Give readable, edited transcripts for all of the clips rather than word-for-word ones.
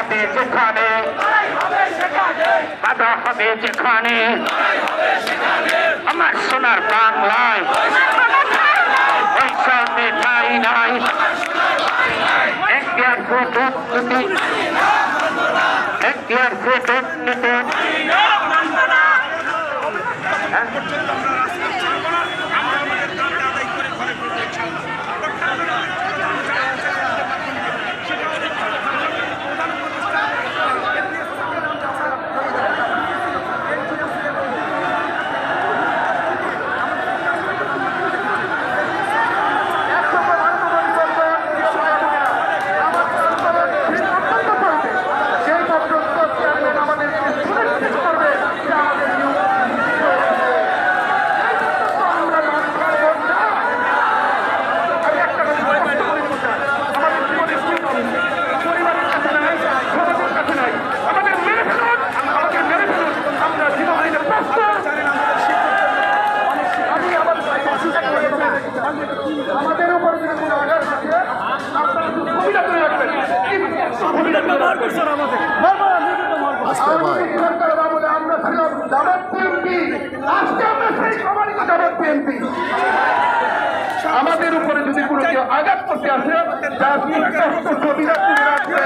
হবে যেখানে, বাধা হবে যেখানে, আমার সোনার বাংলায় ওই সামনে ঠাই নাই। এখতিয়ার ফটো এখতিয়ার ফটো আমাদের উপর যদি কোনো আঘাত আসে আপনারা শুধু কবিতা করে রাখবেন। আমরা ছিলাম জামাত বিএনপি, আজকে আমরা সেই সমানিত জামাত বিএনপি। আমাদের উপরে যদি কোনো কেউ আঘাত করতে আসে ছবিটা তুলে রাখবেন,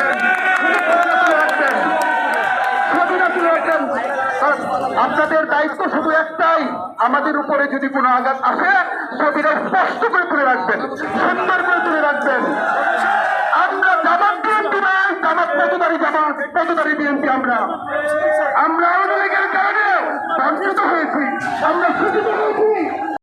ছবিটা তুলে রাখবেন। আপনাদের দায়িত্ব শুধু একটাই, আমাদের উপরে যদি কোনো আঘাত আসে ছবিটা স্পষ্ট করে তুলে রাখবেন, সুন্দর করে তুলে রাখবেন। আমরা জামাত বিএনপি নয়, জামাত পদধারী বিএনপি। আমরা আওয়ামী লীগের কারণে বঞ্চিত হয়েছি, আমরা শোষিত হয়েছি,